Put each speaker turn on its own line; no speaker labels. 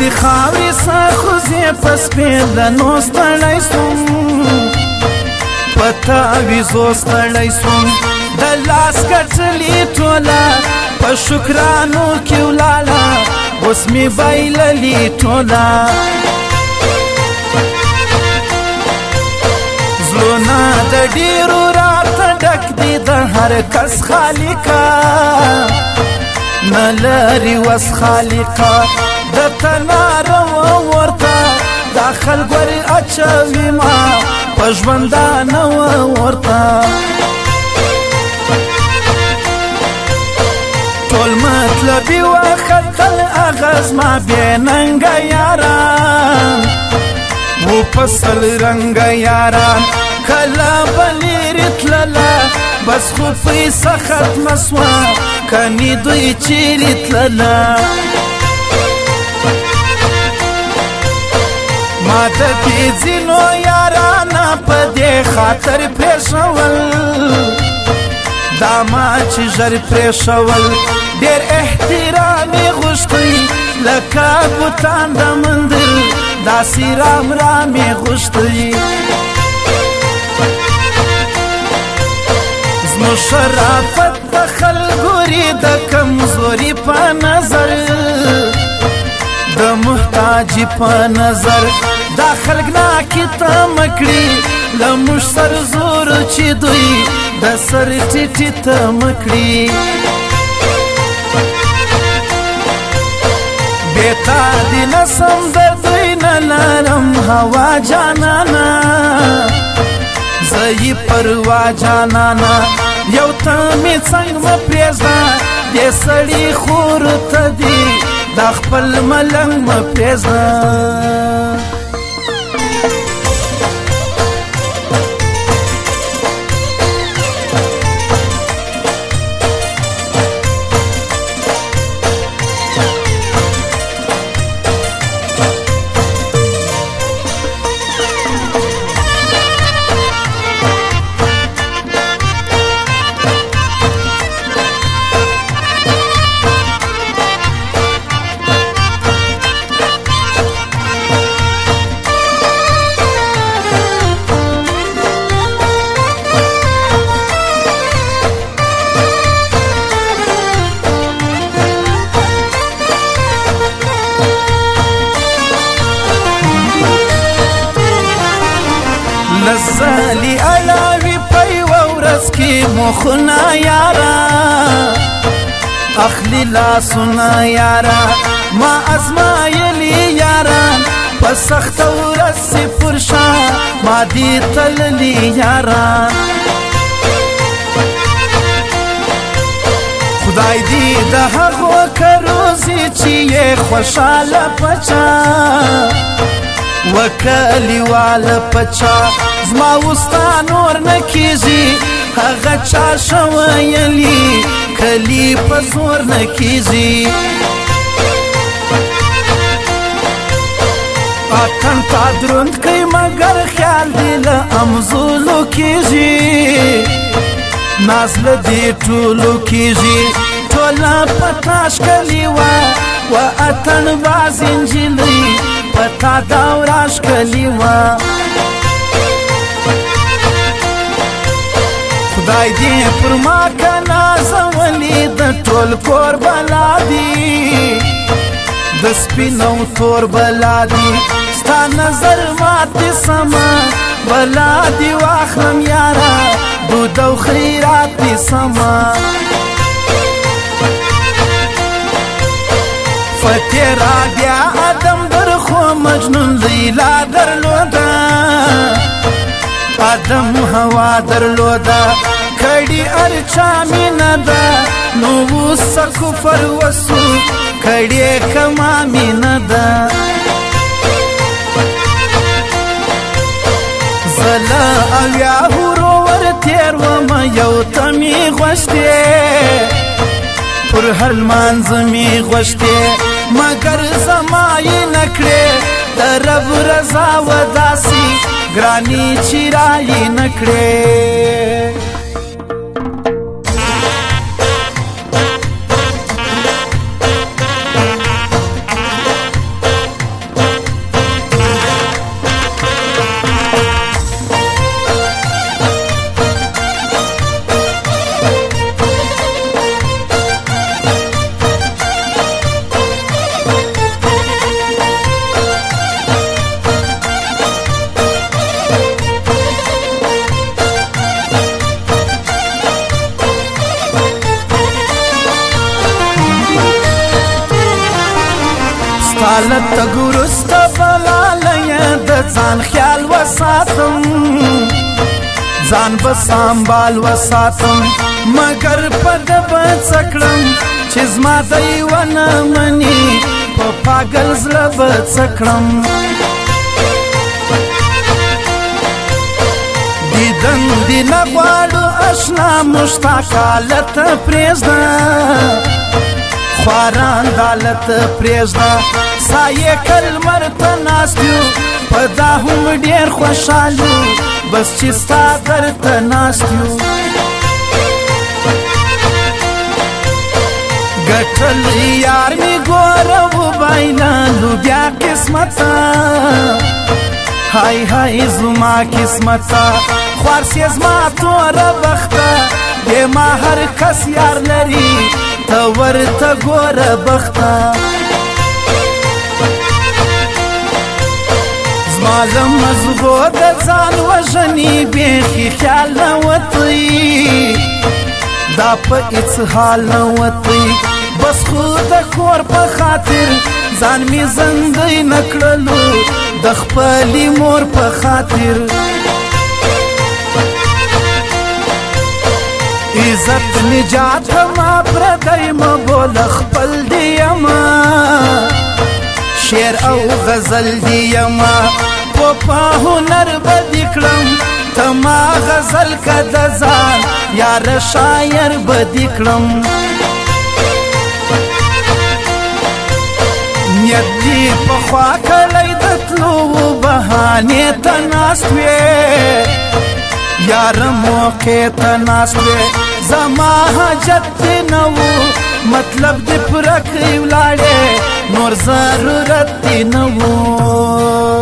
دي خاوري ساخوزي پس پیدنو ستړی سوم پتا ویزو ستړی سوم د لاس کټلی ټوله په شکرانو کې ولاړه اوس مې بایللي ټوله زړونه د ډېرو راته ډک دي د هر کس خالقه نه لري وس خالقه درته ناروا ورته دا خلک ورې اچوي ما په ژوندانه ورته ټول مطلبي وختل هغه زما بې ننګه یاران و په سل رنګه یاران کله به لرې تلله بس خو پیسه ختمه سوه کني دوی چیرې تلله ما د دې ځینو یارانه په دې خاطر پرېښول دا ما چې ژر پرېښول ډېر احترام یې غوښتی لکه بوتان د مندر داسې رام رام یې غوښتی زموږ شرافت د خلکو د کمزوري په نظر د محتاجي په نظر دا خلک ناکې تمه کړي له موږ سر زور چې دوی د سر ټیټې تمه کړي بېتا دې نسم د دوی نه لرم هوا جانانه زه یې پروا جانانه یو ته مې څنګ مه پرېږده دې سړي خور ته دي دا خپل ملنګ مه پرېږده لزالي علاوي په یوه ورځ کې مخونه یاره اخلي لاسونه یاره ما ازمایلي یاران په سخته ورځ صفر شا ما دي تللي یاران خدای دې د هغو کروزي چې یې خوشحاله پچا وکلیواله پچا زما وستا نور نه کیږي هغه چا شویلي کلی په زور نه کیږي اتن تا دروند کوي مګر خیال دی له امزولو کیږي ناز له دې ټولو کیږي ټوله په تاش کلیوه و اتن باز نجلۍ پتا داوراش کلیوه خدای دې پر ما که نازولي د ټول کور بلا دي د سپینو تور بلا دي ستا نظر ماتې سمه بلا دي واخلم یاره دود او خیرات دي سمه فتیرا بیا آدم درخو مجنون لیلا درلوده آدم هوا درلوده کڑی ارچا مینه ده نو وسه کفر وسو کڑی کما مینه ده زلا او یاهورو ور تیر وما یو تمی غوشتی پر هر مانزمی غوشتی مگر زمای نکړې د رب رضا وداسي ګرانی چیرای نکړې لتګ وروسته بلالیه د ځان خیال وساتم ځان به سنبال وساتم مګر په ده به څه کړم چې زما دی ونه مني په پاګل زړه به څه کړم دیدن دې نه غواړو اشنا مشتاقه لته پرېږده خواران دالت پرېږده سایې کلمر ته ناست یو په دا هم ډېر خوشحال یو بس چې ستا درته ناست یو ګټل یار مې ګوره وبایللو بیا قسمته های های زما قسمته خوار سې زما توره بخته بې ما هر کس یار لري ته ورته ګوره بخته زما له مزغو د ځان وژنې بیخي خیال نه وتی دا په هېڅ حال نه وتی بس خو د کور په خاطر ځان مې زندۍ نه کړلو د خپلې مور په خاطر عزت نجات ما پردی ما بوله خپل دیما شعر او غزل دیما په هنر بدی کړم ته ما غزل که د ځان یار شاعر بدی کړم نیت دې پخوا کړی د تلو بهانې ته ناست وې یار موقع ته ناست وې زما حاجت دې نه و مطلب دې پوره کړی ولاړې نور ضرورت دې نه و